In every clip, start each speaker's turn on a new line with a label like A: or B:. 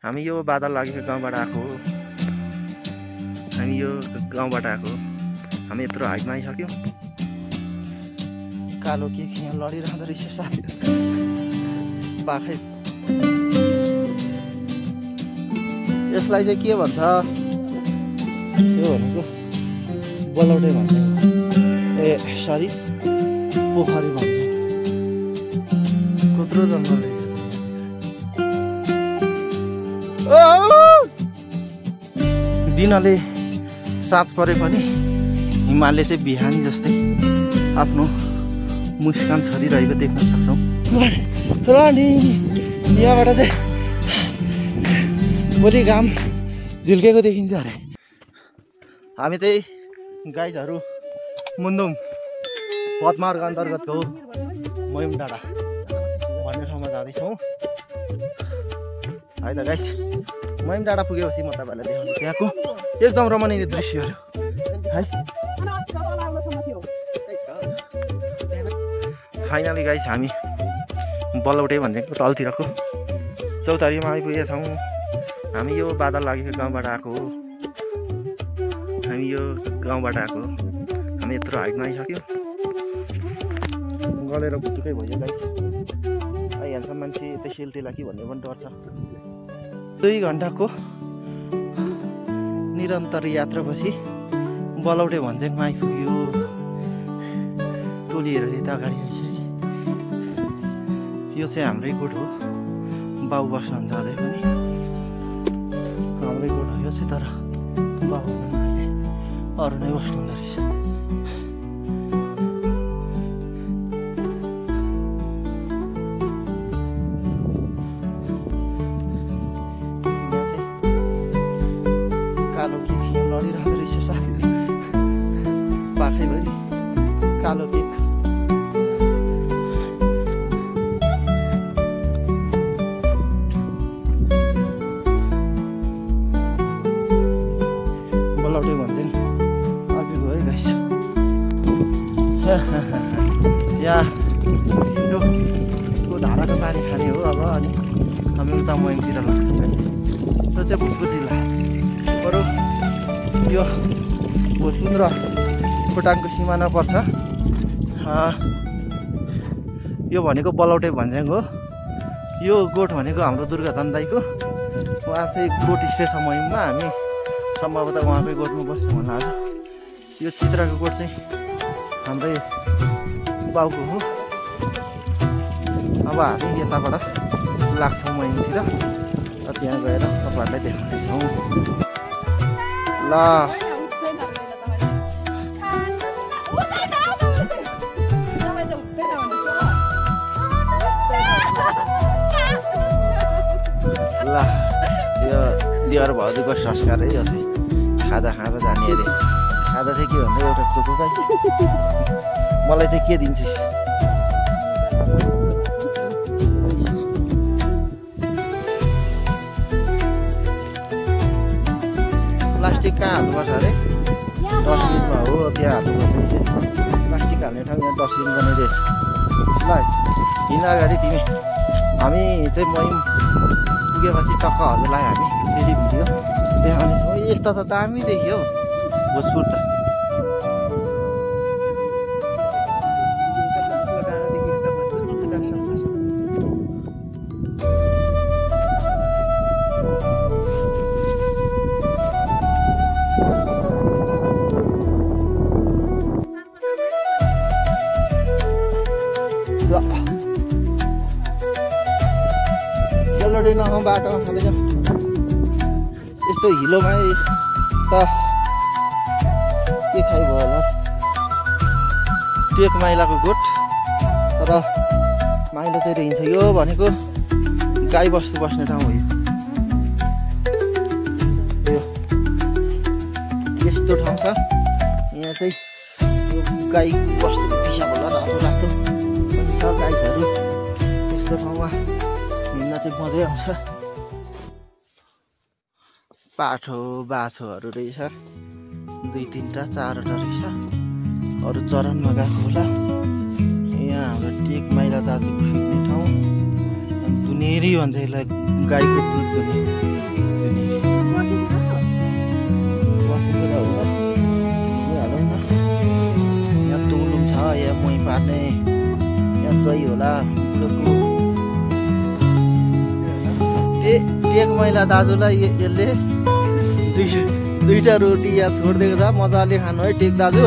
A: हामी यो बादल लागेको गाउँबाट आएको हो। हामी यो गाउँबाट आएको। हामी यत्रो हाइटमा आइसक्यौँ। कालो के यहाँ लडिरहँदो रहेछ साथी पाखै। यसलाई चाहिँ के भन्छ? यो भनेको बलौटे भन्छ। ए सरी पोखरी भन्छ। कत्रो जङ्गल दिनले साथ परे पनि हिमालले चाहिँ बिहान जस्तै आफ्नो मुस्कान छरिरहेको देख्न सक्छौँ। र नि यहाँबाट चाहिँ भोलि घाम झुल्केको देखिन्छ अरे। हामी चाहिँ गाइजहरू मुन्दुम पदमार्ग अन्तर्गतको मयुम डाँडा भन्ने ठाउँमा जाँदैछौँ है त गाइस। मयुम डाँडा पुगेपछि म तपाईँलाई देखाउँछु त्यहाँको एकदम रमणीय दृश्यहरू है। फाइनली गाइस हामी बलौटे भनेको तलतिरको चौतारीमा आइपुगेका छौँ। हामी यो बादल लागेको गाउँबाट आएको हो। हामी यो गाउँबाट आएको। हामी यत्रो हाइटमा आइसक्यौँ। गलेर बुटुकै भयो गाइस। आइहाल्छ मान्छे यतै सेल्टेला कि भन्ने पनि डर छ। 2 घन्टाको निरन्तर यात्रापछि बलौटे भन्ज्याङमा आइपुग्यो। टोलीहरू यता अगाडि आइसक्यो। यो चाहिँ हाम्रै गोठ हो। बाउ बस्नुहुन्छ अझै पनि हाम्रै गोठ हो यो चाहिँ। तर बाउ अहिले अरू नै बस्नुहुँदो रहेछ। कालो केक यहाँ लडिरहँदो रहेछ साथी पाखैभरि कालो केक। बलौटे भन्ज्याङ आइपुग्यो है गाइस। यहाँ सिन्धुको धाराको पानी खाने हो अब। अनि हामी उता मयुमतिर लाग्छौँ गाइस। यो चाहिँ भोजपुर जिल्ला बरु यो भोजपुर र खोटाङको सिमाना पर्छ। यो भनेको बलौटे भन्ज्याङ हो। यो गोठ भनेको हाम्रो दुर्गाधन दाईको। उहाँ चाहिँ गोठ स्टे छ मयुममा। हामी सम्भवतः उहाँकै गोठमा बस्छौँ होला आज। यो चित्राको गोठ चाहिँ हाम्रै बाउको हो। अब हामी यताबाट लाग्छौँ मयुमतिर। त्यहाँ गएर तपाईँहरूलाई देखाउनेछौँ ल। ल यो दिवार भाउजूको संस्कार है। यो चाहिँ खाजा खाँदा जाने अरे। खाजा चाहिँ के भन्दा एउटा चोको भाइ मलाई चाहिँ के दिन्छस्? प्लास्टिक कहाँ हाल्नुपर्छ अरे? डस्टबिनमा हो त्यहाँ हाल्नुपर्छ। प्लास्टिक हाल्ने ठाउँ यहाँ डस्टबिन बनाइदिएछ। ल हिँड अगाडि तिमी। हामी चाहिँ मयुम पुगेपछि टक्क हजुरलाई हामी फेरि भिडियो देखाउनेछौँ। यस्तो त दामी देखियो भोजपुर त। सेलरोटी नखाउँ बाटोमा खाँदै जाउँ। यस्तो हिलोमा त के खाइ भयो होला। टेक माइलाको गोठ। तर माइला चाहिँ रहन्छ। यो भनेको गाई बस्तु बस्ने ठाउँ हो। यो यस्तो ठाउँ छ। यहाँ चाहिँ यो गाई बस्तु पिसाब होला रातो रातो पनि छ। गाईहरू यस्तो ठाउँमा हिँड्न चाहिँ मजै आउँछ। पाठो बाछोहरू रहेछ। 2, 3टा 4वटा रहेछ। अरू चरनमा गएको होला। यहाँ हाम्रो टेक माइला दाजुको सुत्ने ठाउँ। दुनेरी भन्छ यसलाई। गाईको दुध दुने पार्ने यहाँ दही होला बुढोको टेक मैला दाजुलाई यसले दुईटा रोटी यहाँ छोडिदिएको छ मजाले खानु है टेक दाजु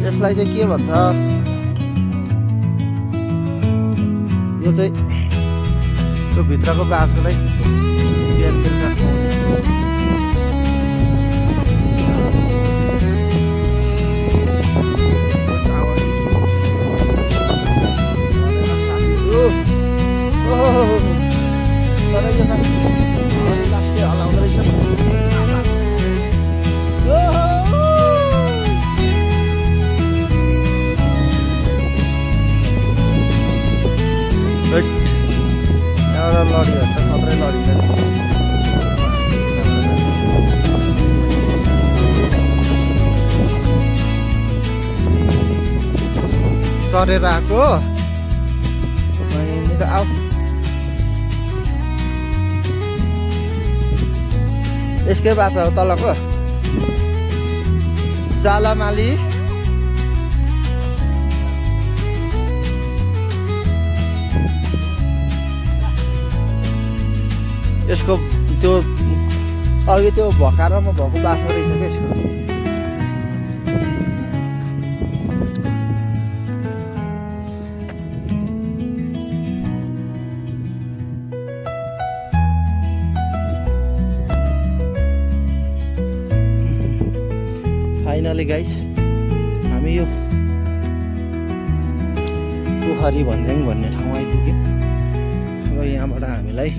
A: यसलाई चाहिँ के भन्छ यो चाहिँ त्यो भित्रको बाँसकोलाई बिहान बेलुका लास्टै हलाउँदो रहेछ एउटा लडी भन्छ खत्रै लडी चढेर आएको त आऊ यसकै बाछा हो तलको जालामाली यसको त्यो अघि त्यो भकारमा भएको बाछा रहेछ क्या यसको फाइनली गाइस हामी यो पोखरी भन्ज्याङ भन्ने ठाउँ आइपुग्यौँ अब यहाँबाट हामीलाई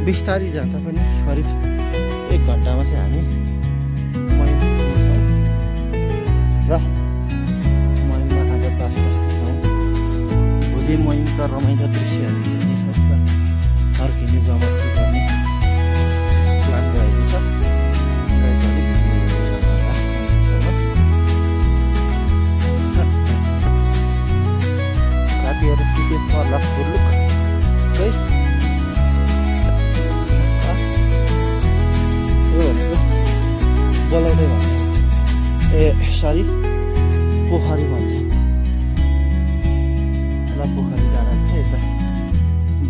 A: बिस्तारी जाँदा पनि करिब 1 घन्टामा चाहिँ हामी मैम पुग्छौँ र मैममा आज बास बस्दैछौँ भोलि मैमका रमाइलो दृश्यहरू हेर्नेछौँ र फर्किने जमत गर्ने प्लान रहेको छ साथीहरू सुते पर्ला फुर्लुक है बोलाउँदै भन्छ ए सरी पोखरी भन्छ होला पोखरी डाँडा छ यता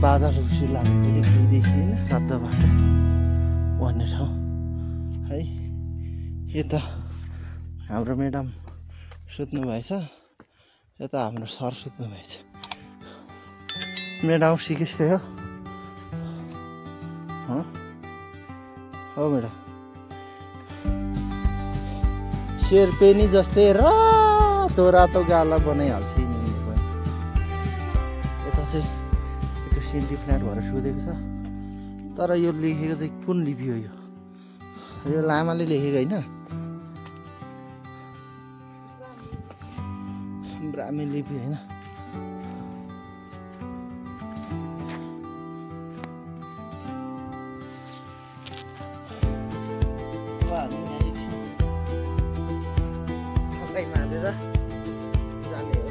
A: बादल उसी लाग्ने एकदेखि होइन रातो बाटो भन्ने ठाउँ है यता हाम्रो म्याडम सुत्नु भएछ यता हाम्रो सर सुत्नु भएछ म्याडम सिकिस्तै हो म्याडम शेर्पेनी जस्तै रातो रातो गाला बनाइहाल्छ यिनीहरूले पनि यता चाहिँ त्यो सेन्टी फ्ल्याट भएर सोधेको छ तर यो लेखेको चाहिँ कुन लिपि हो यो लामाले लेखेको होइन ब्राह्मी लिपि होइन मारेर जाने हो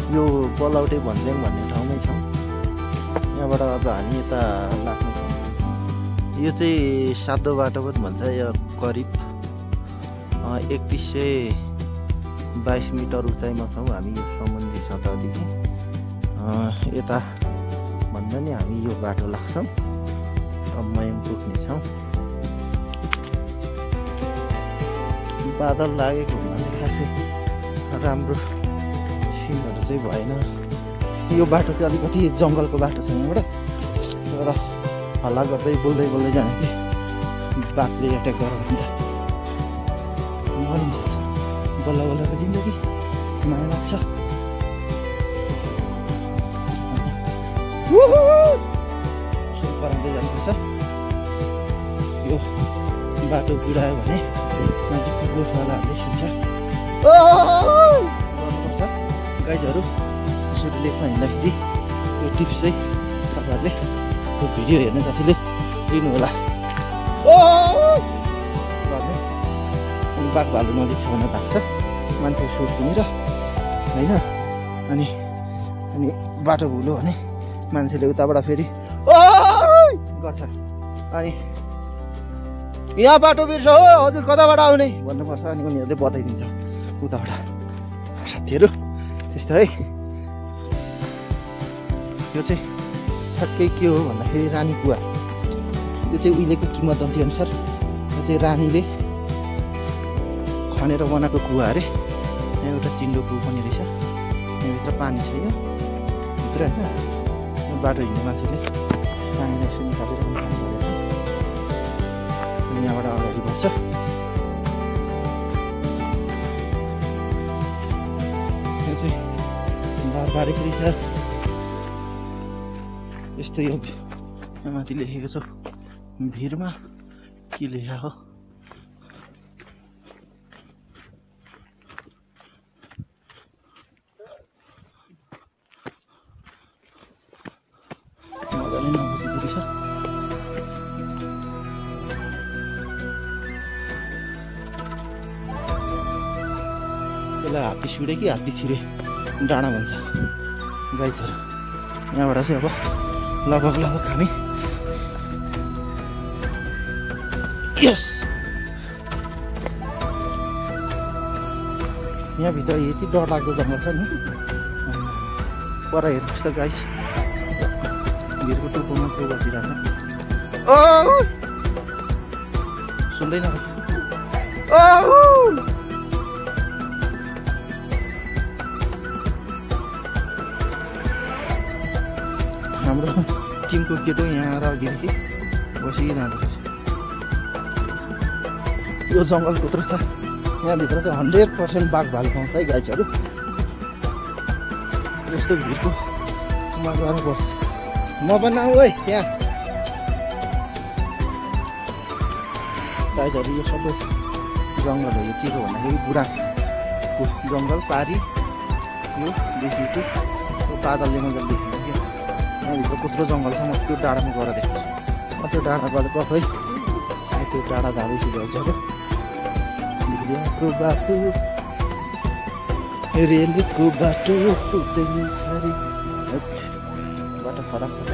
A: यो बलौटे भन्ज्याङ भन्ने ठाउँमै छौँ यहाँबाट अब हामी यता लाग्छौँ यो चाहिँ सातो बाटो पनि भन्छ यो करिब 3122 मिटर उचाइमा छौँ हामी यो समुद्री सतहदेखि यता भन्दा नि हामी यो बाटो लाग्छौँ र मैम पुग्नेछौँ बादल लागेको हुनाले खासै राम्रो सिनहरू चाहिँ भएन यो बाटो चाहिँ अलिकति जङ्गलको बाटो छ यहाँबाट र हल्ला गर्दै बोल्दै जाने कि बाघले एट्याक गरेर भन्दा मरिन्छ बल्ल बल्लको जिन्दगी माया लाग्छ कराउँदै जानुपर्छ यो बाटो बुढायो भने मान्छे गोठवालाहरूले सुन्छ गर्नुपर्छ गाइजहरू। यसरी लेकमा हिँड्दाखेरि यो टिप्स चाहिँ तपाईँहरूले यो भिडियो हेर्ने साथीले लिनु होला गर्ने। अनि बाघ भालु नजिक छ भने भएको छ मान्छेको स्वर सुनेर होइन। अनि अनि बाटो भुल्यो भने मान्छेले उताबाट फेरि गर्छ। अनि यहाँ बाटो बिर्स हो हजुर कताबाट आउने भन्नुपर्छ। अनि उनीहरूले बताइदिन्छ उताबाट साथीहरू। त्यस्तो है। यो चाहिँ ठ्याक्कै के हो भन्दाखेरि रानी कुवा। यो चाहिँ उहिलेको किंवदन्ती अनुसार यो चाहिँ रानीले खनेर बनाएको कुवा अरे। यहाँ एउटा चिन्डो कुवा पनि रहेछ। यहाँभित्र पानी छ यो भित्र होइन। बाटो हिँड्ने मान्छेले पानीलाई यसो निकालेर पानी गरेर यहाँबाट अगाडि बढ्छ। यो चाहिँ बारबारेको रहेछ यस्तो। यो माथि लेखेको छ भिरमा के लेखा हो मजाले नबुझिँदो रहेछ। त्यसलाई हात्ती सुडे कि हात्ती छिरे डाँडा भन्छ गाइजहरू। यहाँबाट चाहिँ अब लगभग हामी यस यहाँभित्र यति डरलाग्दो जङ्गल छ नि। पर हेर्नुहोस् त गाइस भिरको टुप्पोमा को बसिरहेको सुन्दैन। हाम्रो टिमको केटो यहाँ आएर अघिदेखि बसिरहँदो रहेछ। यो जङ्गल कत्रो छ यहाँभित्र चाहिँ 100% बाघ भालु पाउँछ है गाइजहरू। यस्तो भिरको मा गर्नुपर्छ। म पनि आऊ है त्यहाँ गाइजहरू। यो सबै जङ्गलहरू के हो भन्दाखेरि गुराँसको जङ्गल पारी यो देखिएको यो बादलले मजाले देखिन्छ क्या। यहाँभित्र कत्रो जङ्गल छ म त्यो डाँडामा गएर देख्छु। त्यो डाँडा गएर गएको है त्यो डाँडा जाँदैछु गाइजहरू। रेलको बाटो रेलको बाटो बाटो खराब छ।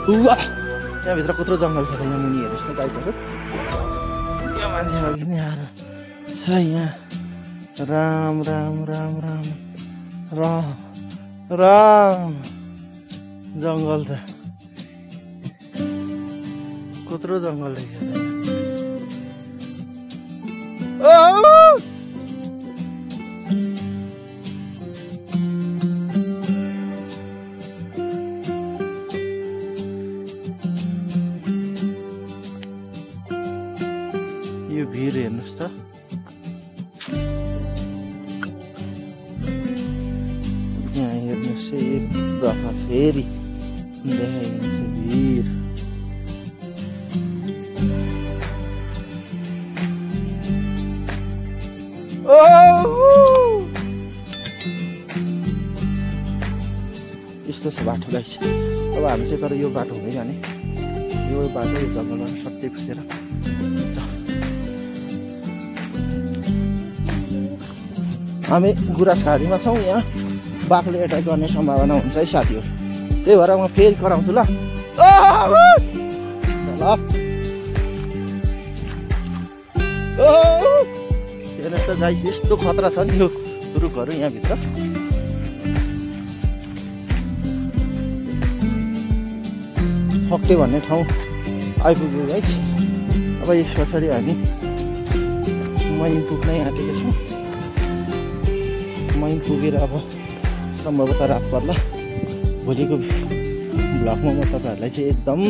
A: त्यहाँभित्र कत्रो जङ्गल छ यहाँ मुनि हेर्नुहोस् न गाइजहरू। त्यो मान्छे अघि नै आएर छ यहाँ। राम राम राम राम राम राम जङ्गल छ कत्रो जङ्गल रहेछ। यो भिर हेर्नुहोस् त। यहाँ हेर्नुहोस् एक दफा फेरि देखाइन्छ भिर। यस्तो छ बाटो गाइस। अब हामी चाहिँ तर यो बाटो हुँदै जाने। यो बाटो यो जङ्गलमा सट्टै खुसेर हामी गुराँसघारीमा छौँ। यहाँ बाघले एट्याक गर्ने सम्भावना हुन्छ है साथीहरू। त्यही भएर म फेरि कराउँछु ल। हेर्नुहोस् त गाइस यस्तो खतरा छ नि यो रुखहरू यहाँभित्र। फक्टे भन्ने ठाउँ आइपुग्यो गाइस। अब यस पछाडि हामी मैन पुग्नै आँटेको छौँ। मैन पुगेर अब सम्भवतः रात पर्ला। भोलिको भ्लगमा म तपाईँहरूलाई चाहिँ एकदम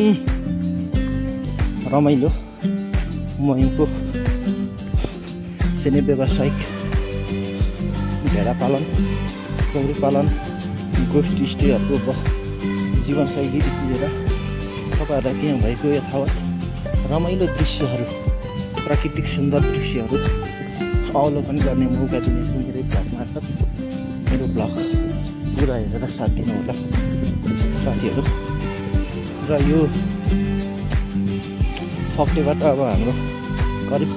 A: रमाइलो मैनको चाहिँ व्यावसायिक भेडा पालन, चौरी पालन, गोष्ठी स्टेहरूको जीवनशैलीदेखि लिएर तपाईँहरूलाई त्यहाँ भएको यथावत रमाइलो दृश्यहरू, प्राकृतिक सुन्दर दृश्यहरू अवलोकन गर्ने मौका दिनेछु मेरो ब्लग मार्फत। मेरो ब्लग पुरा हेरेर साथ दिनु होला साथीहरू। र यो फक्टेबाट अब हाम्रो करिब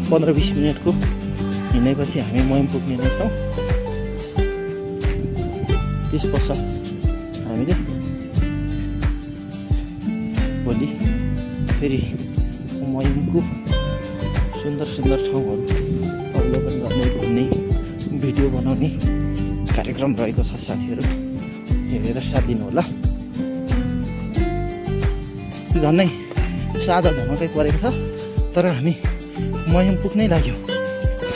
A: 15-20 मिनटको हिँडेपछि हामी मयम पुग्ने नै छौँ। त्यस पश्चात हामीले भोलि फेरि मयमको सुन्दर सुन्दर ठाउँहरू अवलोकन गर्ने, घुम्ने, भिडियो बनाउने कार्यक्रम रहेको छ साथीहरू। हेरेर साथ दिनु होला। झन्नै साँझ झमकै परेको छ तर हामी मयम पुग्नै लाग्यौँ।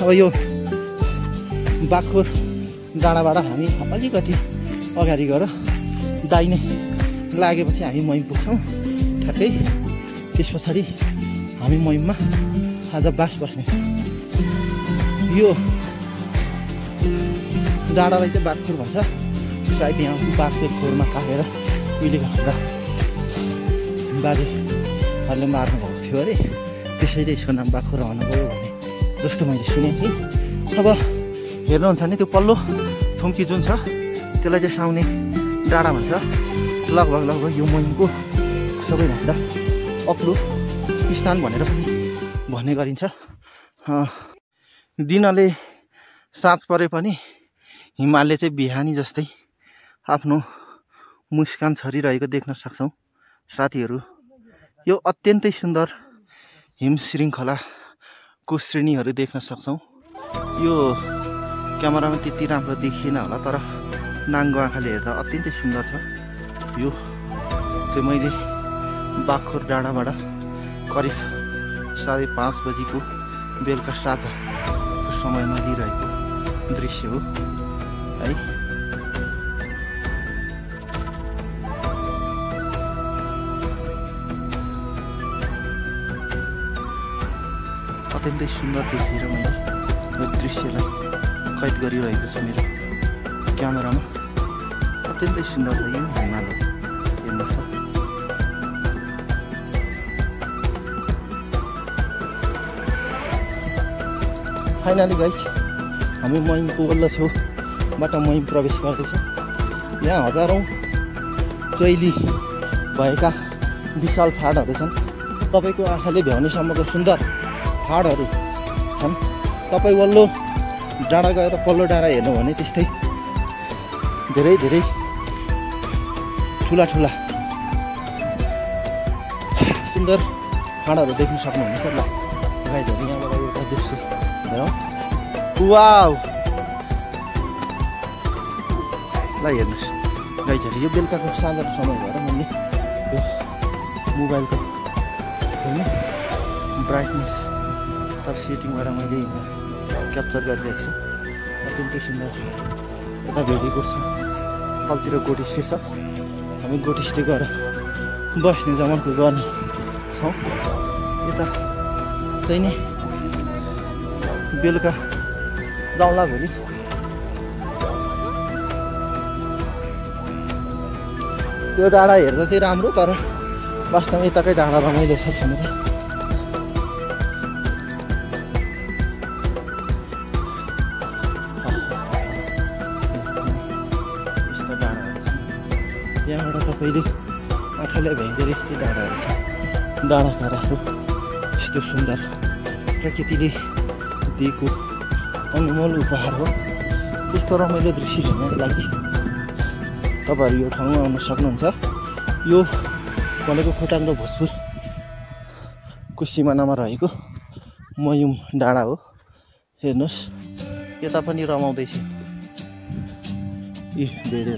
A: अब यो बाखुर डाँडाबाट हामी अलिकति अगाडि गएर दाहिने लागेपछि हामी मयम पुग्छौँ ठ्याक्कै। त्यस पछाडि हामी मयममा आज बास बस्ने। यो डाँडालाई चाहिँ बाखुर भन्छ। सायद यहाँ बाँसको खोरमा काटेर उहिलेको हाम्रा बाजेहरूले मार्नुभएको थियो अरे, त्यसैले यसको नाम बाखुर हुन गयो भने जस्तो मैले सुनेको थिएँ। अब हेर्नुहुन्छ नि त्यो पल्लो थुम्की जुन छ त्यसलाई चाहिँ साउने डाँडा भन्छ। लगभग यो मयमको सबैभन्दा अग्लो स्थान भनेर पनि भन्ने गरिन्छ। दिनले साँझ परे पनि हिमालले चाहिँ बिहानी जस्तै आफ्नो मुस्कान छरिरहेको देख्न सक्छौँ साथीहरू। यो अत्यन्तै सुन्दर हिम श्रृङ्खलाको श्रेणीहरू देख्न सक्छौँ। यो क्यामेरामा त्यति राम्रो देखिएन होला तर नाङ्गो आँखाले हेर्दा अत्यन्तै सुन्दर छ। यो चाहिँ मैले बाखुर डाँडाबाट करिब 5:30 बजीको बेलुका 7:00को समयमा लिइरहेको दृश्य हो है। अत्यन्तै सुन्दर देखेर मैले यो दृश्यलाई कैद गरिरहेको छु मेरो क्यामेरामा। अत्यन्तै सुन्दर छ यो हिमाल हेर्नुहोस्। फाइनली गाइस हामी मयमको वल्लो छेउबाट मयम प्रवेश गर्दैछौँ। यहाँ हजारौँ चैली भएका विशाल फाँटहरू छन्। तपाईँको आँखाले भ्याउनेसम्मको सुन्दर फाँटहरू छन्। तपाईँ वल्लो डाँडा गएर पल्लो डाँडा हेर्नु भने त्यस्तै धेरै धेरै ठुला ठुला सुन्दर फाँटहरू देख्न सक्नुहुनेछ। ल गाइजहरू यहाँबाट एउटा दृश्य हेरौँ। वाउ ल हेर्नुहोस् गाइजहरू, यो बेलुकाको साँझको समय भएर मैले यो मोबाइलको ब्राइटनेस अथवा सेटिङबाट मैले क्याप्चर गरिरहेको छु। अत्यन्तै सुन्दर। यता भेडीको छ, तलतिर गोटी स्टे छ। हामी गोटी स्टे गएर बस्ने जमानको गर्ने छौँ। यता चाहिँ नि बेलुका जाउँला भोलि। त्यो डाँडा हेर्दा चाहिँ राम्रो तर वास्तवमा यताकै डाँडा रमाइलो छ छनु त। यहाँबाट तपाईँले आँखाले भ्याइँदो यस्तै डाँडाहरू छ। डाँडाकाँडाहरू यस्तो सुन्दर प्रकृतिले दिएको अनमोल उपहार हो। यस्तो रमाइलो दृश्य हेर्नको लागि तपाईँहरू यो ठाउँमा आउन सक्नुहुन्छ। यो भनेको खोटाङ र भोजपुरको सिमानामा रहेको मयम डाँडा हो। हेर्नुहोस् यता पनि रमाउँदैछ। ए भेडे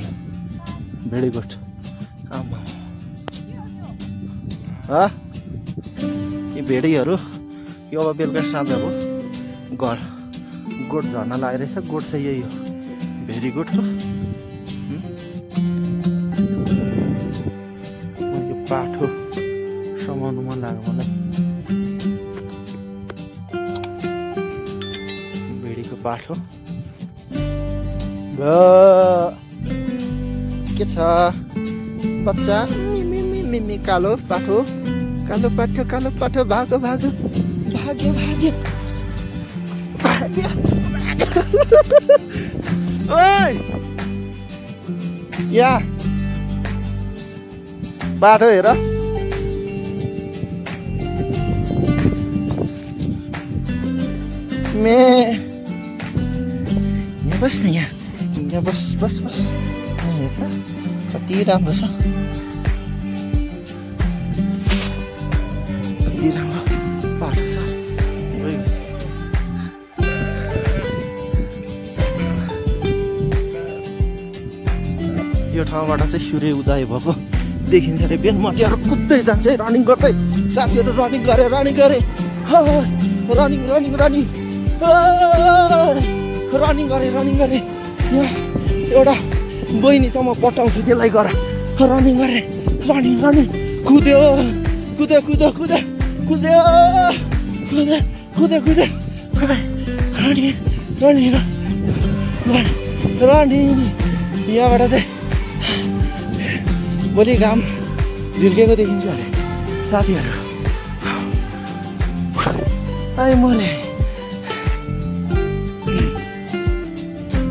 A: गोठ आमा यी भेडीहरू यो अब बेलुका साँझको गोठ झर्न लागेको रहेछ। गोठ चाहिँ यही हो भेडी गोठको। यो पाठो समाउनु मन लाग्यो मलाई। भेडीको पाठो के छ बच्चा मिमी कालो पाठो भागो भाग्यो ओइ या बाटो हेर यहाँ बस न यहाँ बस हेर त कति राम्रो छ कति राम्रो बाटो छ यो ठाउँबाट चाहिँ सूर्य उदय भएको देखिन्छ अरे बिहान मतिहरू कुद्दै जान्छ है रनिङ गर्दै साथीहरू रनिङ गरे रनिङ गरे यहाँ एउटा बहिनीसम्म पठाउँछु त्यसलाई गर रनिङ गरे रनिङ कुद्यो रनिङ यहाँबाट चाहिँ भोलि घाम झुल्केको देखिन्छ अरे साथीहरू आइ मले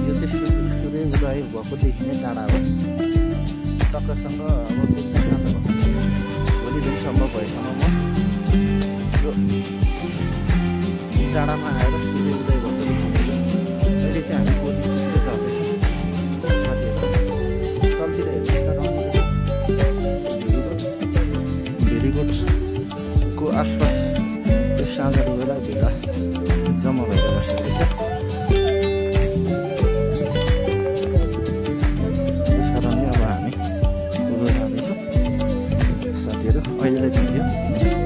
A: यो चाहिँ सूर्य उदय भएको देखिने टाढा हो टक्करसँग अब भोलि दिनसम्म भएसम्म म यो टाढामा आएर सूर्य उदय भएको देखिन्छु अहिले चाहिँ हामी भोलि को आसपास त्यो साँझ बेला भेला जम्मा भएर बसेको रहेछ त्यस कारणले अब हामी उँधो जाँदैछौँ साथीहरू अहिलेलाई भिडियो